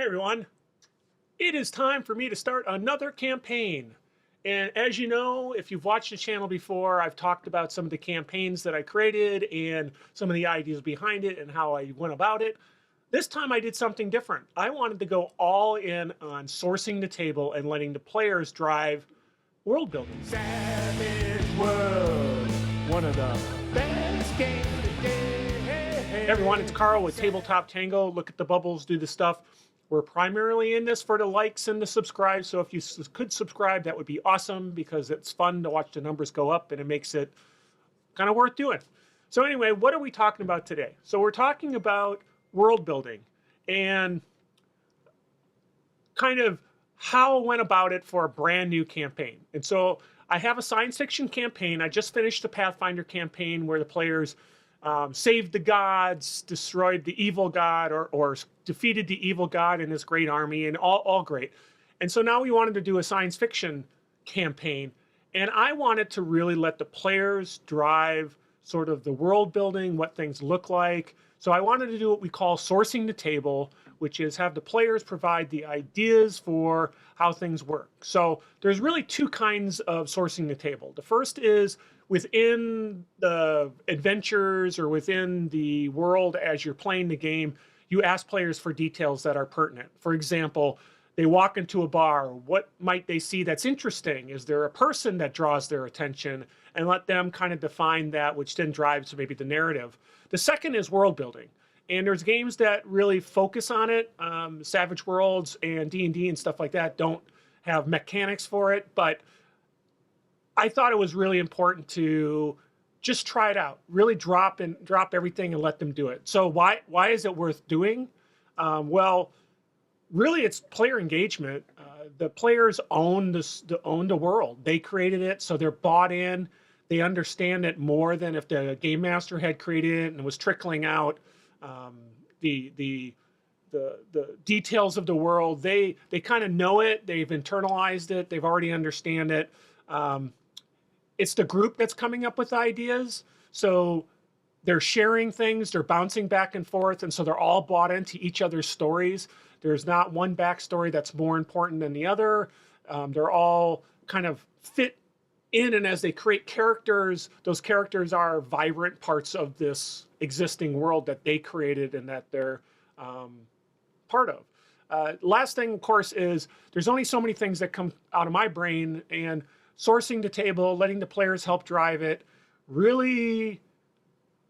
Hey everyone, it is time for me to start another campaign. And as you know, if you've watched the channel before, I've talked about some of the campaigns that I created and some of the ideas behind it and how I went about it. This time I did something different. I wanted to go all in on sourcing the table and letting the players drive world building. Savage World, one of the best games today. Hey everyone, it's Carl with Tabletop Tango. Look at the bubbles, do the stuff. We're primarily in this for the likes and the subscribe, so if you could subscribe, that would be awesome because it's fun to watch the numbers go up and it makes it kind of worth doing. So anyway, what are we talking about today? So we're talking about world building and kind of how I went about it for a brand new campaign. And so I have a science fiction campaign. I just finished the Pathfinder campaign where the players saved the gods, destroyed the evil god, or defeated the evil god and his great army, and all great. And so now we wanted to do a science fiction campaign, and I wanted to really let the players drive sort of the world building, what things look like. So I wanted to do what we call sourcing the table, which is have the players provide the ideas for how things work. So there's really two kinds of sourcing the table. The first is within the adventures or within the world as you're playing the game, you ask players for details that are pertinent. For example, they walk into a bar. What might they see that's interesting? Is there a person that draws their attention? And let them kind of define that, which then drives maybe the narrative. The second is world building. And there's games that really focus on it. Savage Worlds and D&D and stuff like that don't have mechanics for it, but I thought it was really important to just try it out, really drop everything and let them do it. So why is it worth doing? Well, really it's player engagement. The players own the world. They created it, so they're bought in. They understand it more than if the game master had created it and was trickling out the details of the world. They kind of know it. They've internalized it. They've already understand it. It's the group that's coming up with ideas. So they're sharing things, they're bouncing back and forth, and so they're all bought into each other's stories. There's not one backstory that's more important than the other. They're all kind of fit in, and as they create characters, those characters are vibrant parts of this existing world that they created and that they're part of. Last thing, of course, is there's only so many things that come out of my brain, and sourcing the table, letting the players help drive it, really,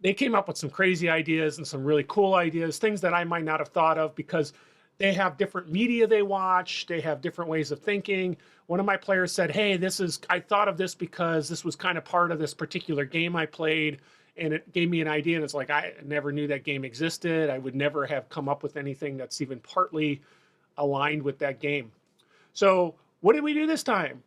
they came up with some crazy ideas and some really cool ideas, things that I might not have thought of because they have different media they watch, they have different ways of thinking. One of my players said, hey, I thought of this because this was kind of part of this particular game I played, and it gave me an idea, and it's like, I never knew that game existed. I would never have come up with anything that's even partly aligned with that game. So what did we do this time?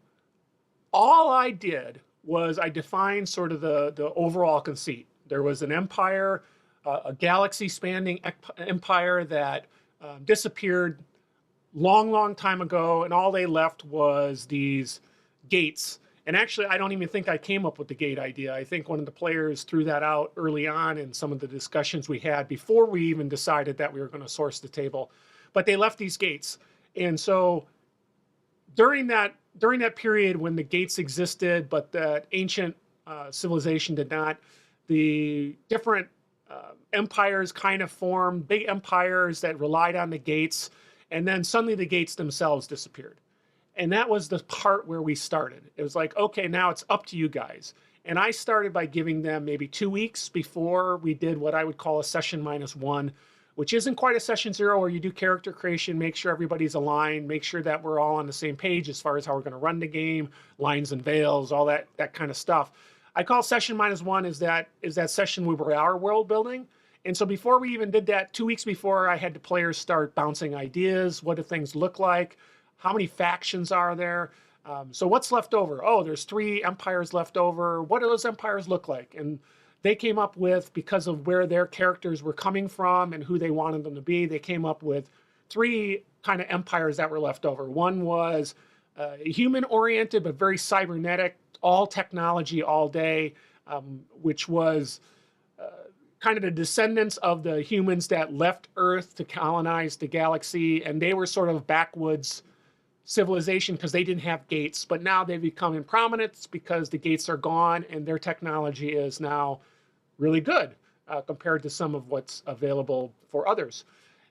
All I did was I defined sort of the overall conceit. There was an empire, a galaxy-spanning empire that disappeared long time ago, and all they left was these gates. And actually, I don't even think I came up with the gate idea. I think one of the players threw that out early on in some of the discussions we had before we even decided that we were going to source the table. But they left these gates. And so during that period when the gates existed, but that ancient civilization did not, the different empires kind of formed, big empires that relied on the gates, and then suddenly the gates themselves disappeared. And that was the part where we started. It was like, okay, now it's up to you guys. And I started by giving them maybe 2 weeks before we did what I would call a session -1, which isn't quite a session 0 where you do character creation, make sure everybody's aligned, make sure that we're all on the same page as far as how we're going to run the game, lines and veils, all that kind of stuff. I call session -1 is that session where we are world building. And so before we even did that, 2 weeks before, I had the players start bouncing ideas. What do things look like? How many factions are there? So what's left over? Oh, there's 3 empires left over. What do those empires look like? And they came up with, because of where their characters were coming from and who they wanted them to be, they came up with 3 kind of empires that were left over. One was human-oriented, but very cybernetic, all technology all day, which was kind of the descendants of the humans that left Earth to colonize the galaxy, and they were sort of backwoods civilization because they didn't have gates, but now they've become in prominence because the gates are gone and their technology is now really good compared to some of what's available for others.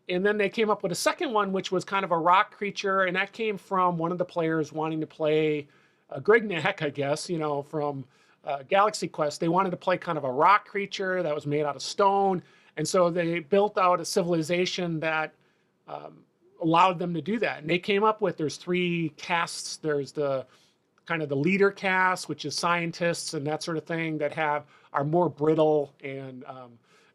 And then they came up with a second one, which was kind of a rock creature, and that came from one of the players wanting to play Grignac, I guess, from Galaxy Quest. They wanted to play kind of a rock creature that was made out of stone, and so they built out a civilization that allowed them to do that. And they came up with, there's 3 castes. There's the kind of the leader caste, which is scientists and that sort of thing, that are more brittle and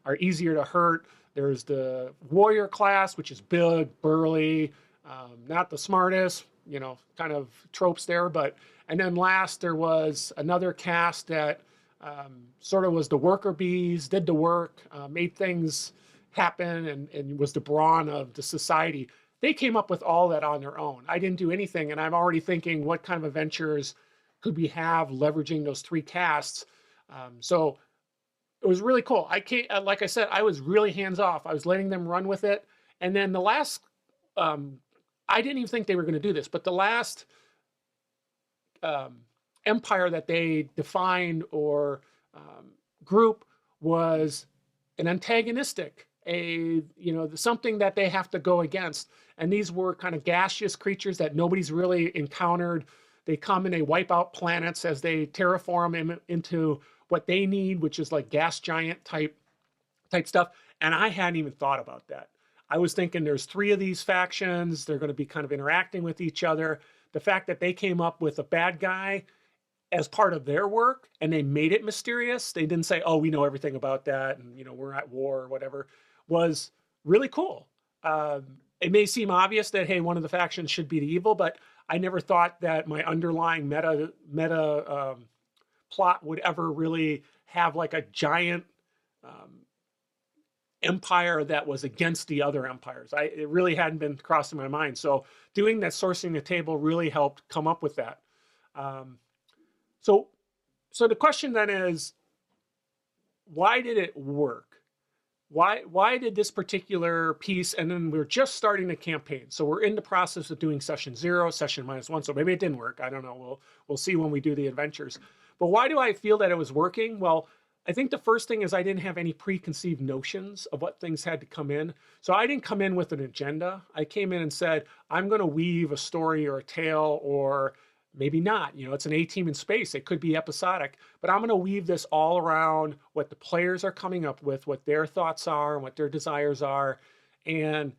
are easier to hurt. There's the warrior class, which is big, burly, not the smartest, kind of tropes there. And then last, there was another caste that sort of was the worker bees, did the work, made things happen, and was the brawn of the society. They came up with all that on their own. I didn't do anything, and I'm already thinking, what kind of adventures could we have leveraging those 3 castes? So it was really cool. Like I said, I was really hands off. I was letting them run with it. And then the last, I didn't even think they were going to do this, but the last empire that they defined or group was an antagonistic, something that they have to go against. And these were kind of gaseous creatures that nobody's really encountered. They come and they wipe out planets as they terraform them into what they need, which is like gas giant type stuff. And I hadn't even thought about that. I was thinking there's 3 of these factions. They're going to be kind of interacting with each other. The fact that they came up with a bad guy as part of their work and they made it mysterious, they didn't say, oh, we know everything about that and we're at war or whatever, was really cool. It may seem obvious that, hey, one of the factions should be the evil, but I never thought that my underlying meta plot would ever really have like a giant empire that was against the other empires. It really hadn't been crossing my mind. So doing that sourcing the table really helped come up with that. So the question then is, why did it work? Why did this particular piece, and then we're just starting the campaign. So we're in the process of doing session 0, session -1. So maybe it didn't work. I don't know. We'll see when we do the adventures. But why do I feel that it was working? Well, I think the first thing is I didn't have any preconceived notions of what things had to come in. So I didn't come in with an agenda. I came in and said, I'm going to weave a story or a tale, or maybe not. It's an A-team in space. It could be episodic, but I'm going to weave this all around what the players are coming up with, what their thoughts are, and what their desires are. And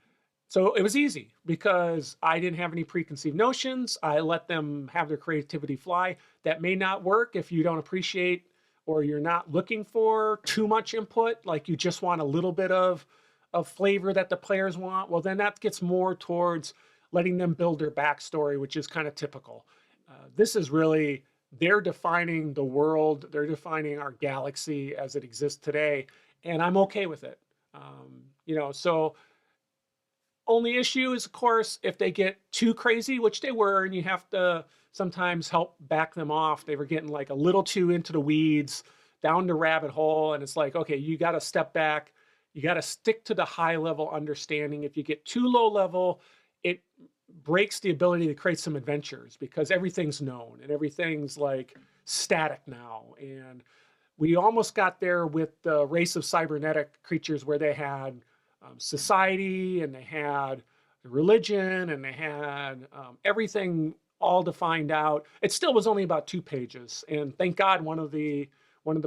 so it was easy because I didn't have any preconceived notions. I let them have their creativity fly. That may not work if you don't appreciate or you're not looking for too much input, like you just want a little bit of flavor that the players want. Well, then that gets more towards letting them build their backstory, which is kind of typical. This is really, they're defining the world, they're defining our galaxy as it exists today, and I'm okay with it. So only issue is, of course, if they get too crazy, which they were, and you have to sometimes help back them off. They were getting like a little too into the weeds, down the rabbit hole, and it's like, okay, you got to step back. You got to stick to the high level understanding. If you get too low level, it breaks the ability to create some adventures because everything's known and everything's like static now. And we almost got there with the race of cybernetic creatures where they had society and they had religion and they had everything all defined out. It still was only about 2 pages. And thank God one of the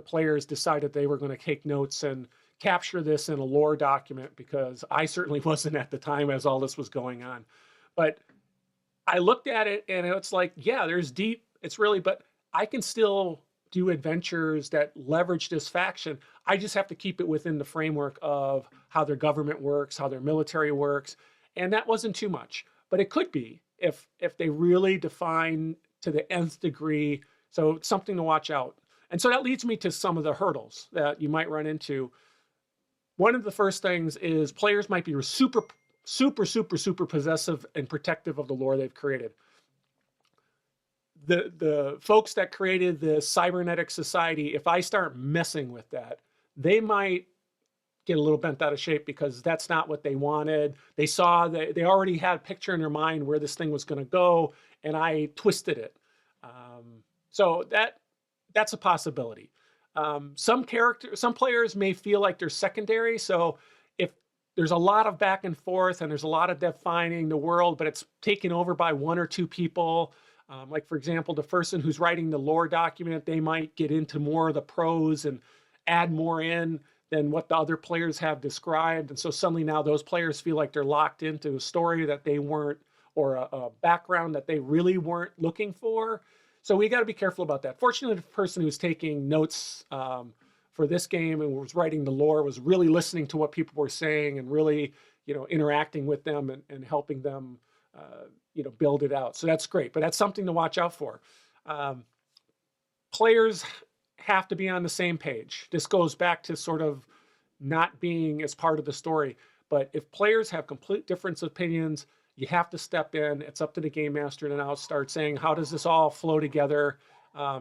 players decided they were going to take notes and capture this in a lore document, because I certainly wasn't at the time as all this was going on. But I looked at it and it's like, yeah, there's deep, it's really, but I can still do adventures that leverage this faction. I just have to keep it within the framework of how their government works, how their military works. And that wasn't too much, but it could be if they really define to the nth degree. So it's something to watch out. And so that leads me to some of the hurdles that you might run into. One of the first things is players might be super possessive and protective of the lore they've created. The folks that created the cybernetic society, if I start messing with that, they might get a little bent out of shape because that's not what they wanted. They saw that they already had a picture in their mind where this thing was going to go, and I twisted it. So that's a possibility. Some players may feel like they're secondary. So if there's a lot of back and forth and there's a lot of defining the world, but it's taken over by one or two people, like for example, the person who's writing the lore document, they might get into more of the prose and add more in than what the other players have described. And so suddenly now those players feel like they're locked into a story that they weren't, or a background that they really weren't looking for. So we got to be careful about that. Fortunately, the person who was taking notes for this game and was writing the lore was really listening to what people were saying and really, interacting with them and helping them, build it out. So that's great, but that's something to watch out for. Players have to be on the same page. This goes back to sort of not being as part of the story. But if players have complete different opinions, you have to step in. It's up to the game master to now start saying, how does this all flow together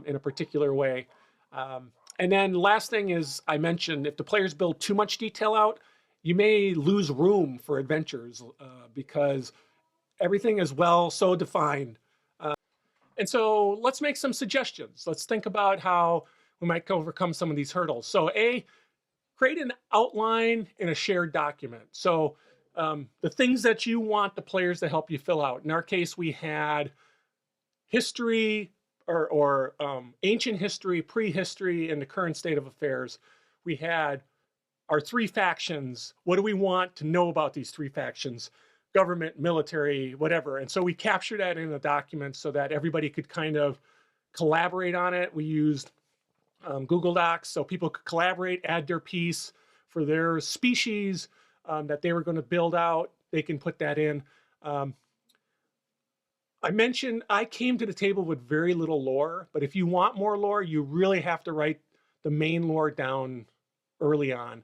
in a particular way? And then last thing is, I mentioned, if the players build too much detail out, you may lose room for adventures because everything is so defined. And so let's make some suggestions. Let's think about how we might overcome some of these hurdles. So create an outline in a shared document. So the things that you want the players to help you fill out. In our case, we had history or ancient history, prehistory, and the current state of affairs. We had our three factions. What do we want to know about these three factions? Government, military, whatever. And so we captured that in a document so that everybody could kind of collaborate on it. We used Google Docs so people could collaborate, add their piece for their species that they were going to build out. They can put that in. I mentioned I came to the table with very little lore, but if you want more lore, you really have to write the main lore down early on.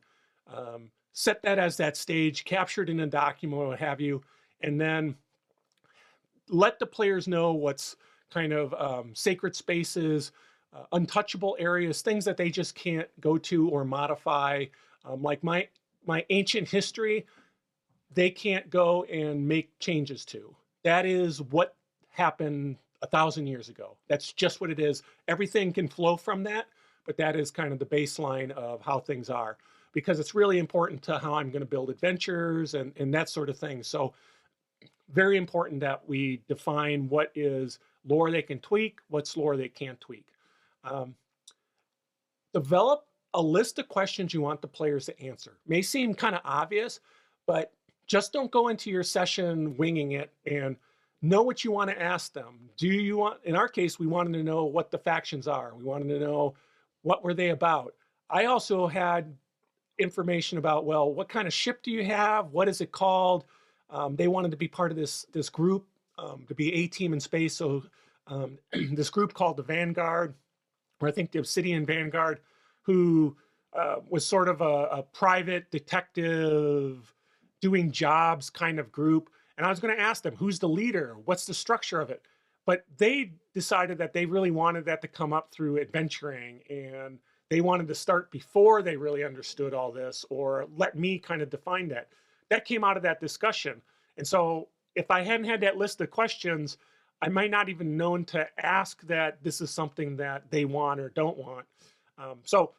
Set that as that stage, capture it in a document, what have you, and then let the players know what's kind of sacred spaces, untouchable areas, things that they just can't go to or modify. Like my ancient history, they can't go and make changes to. That is what happened 1,000 years ago. That's just what it is. Everything can flow from that, but that is kind of the baseline of how things are, because it's really important to how I'm going to build adventures and that sort of thing. So very important that we define what is lore they can tweak, what's lore they can't tweak. Develop a list of questions you want the players to answer. May seem kind of obvious, but just don't go into your session winging it, and know what you want to ask them. In our case, we wanted to know what the factions are. We wanted to know what were they about. I also had information about, well, what kind of ship do you have? What is it called? They wanted to be part of this group, to be a team in space. So this group called the Vanguard, or I think the Obsidian Vanguard, who was sort of a private detective doing jobs kind of group. And I was going to ask them, who's the leader? What's the structure of it? But they decided that they really wanted that to come up through adventuring, and they wanted to start before they really understood all this, or let me kind of define that. That came out of that discussion. And so if I hadn't had that list of questions, I might not even known to ask that this is something that they want or don't want. So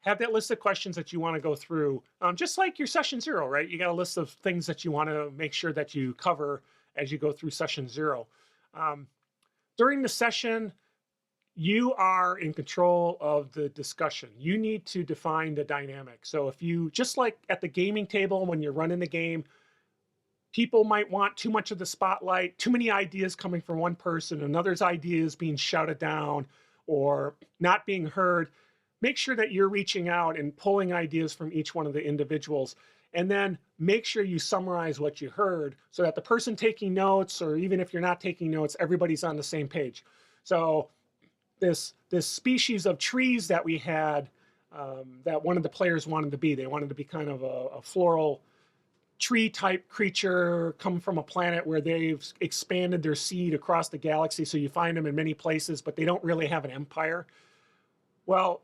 have that list of questions that you want to go through, just like your session 0, right? You got a list of things that you want to make sure that you cover as you go through session 0. During the session, you are in control of the discussion. You need to define the dynamic. So if you, just like at the gaming table when you're running the game, people might want too much of the spotlight, too many ideas coming from one person, another's ideas being shouted down or not being heard. Make sure that you're reaching out and pulling ideas from each one of the individuals. And then make sure you summarize what you heard so that the person taking notes, or even if you're not taking notes, everybody's on the same page. So this species of trees that we had, that one of the players wanted to be, they wanted to be kind of a floral tree type creature, come from a planet where they've expanded their seed across the galaxy. So you find them in many places, but they don't really have an empire. Well,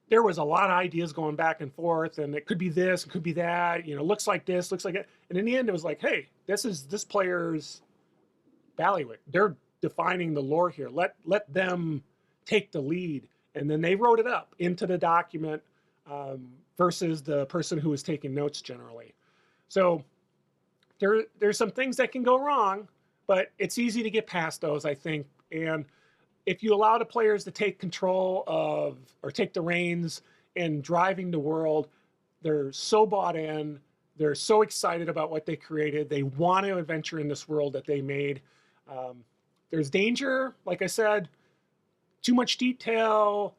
there was a lot of ideas going back and forth, and it could be this, it could be that, you know, looks like this, looks like it. And in the end, it was like, hey, this is this player's bailiwick. They're defining the lore here. Let them take the lead. And then they wrote it up into the document versus the person who was taking notes generally. So there's some things that can go wrong, but it's easy to get past those, I think. And if you allow the players to take control of, or take the reins in driving the world, they're so bought in, they're so excited about what they created, they want to adventure in this world that they made. There's danger, like I said, too much detail,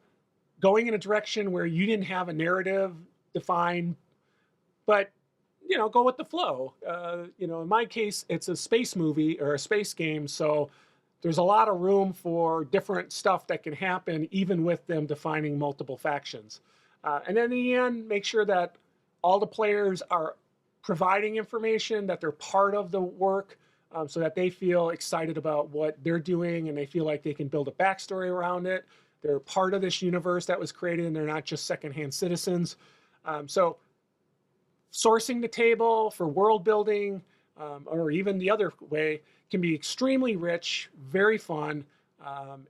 going in a direction where you didn't have a narrative defined, but you know, go with the flow. You know, in my case, it's a space movie or a space game, so there's a lot of room for different stuff that can happen, even with them defining multiple factions. And then in the end, make sure that all the players are providing information, that they're part of the work, so that they feel excited about what they're doing and they feel like they can build a backstory around it. They're part of this universe that was created and they're not just secondhand citizens. So sourcing the table for world building, or even the other way, can be extremely rich, very fun.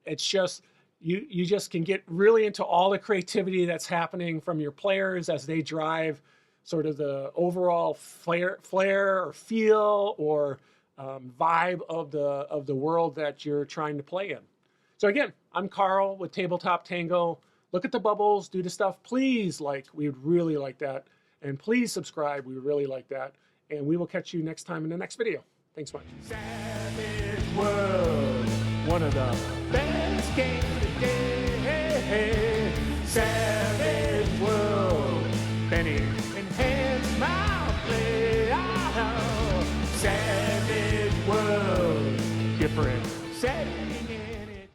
It's just, you just can get really into all the creativity that's happening from your players as they drive sort of the overall flair or feel or vibe of the world that you're trying to play in. So again, I'm Carl with Tabletop Tango. Look at the bubbles, do the stuff. Please like, we'd really like that. And please subscribe, we would really like that. And we will catch you next time in the next video. Thanks much. Savage World, one of the best games today. Savage World, Benny, enhance my play. Oh, Savage World, different setting.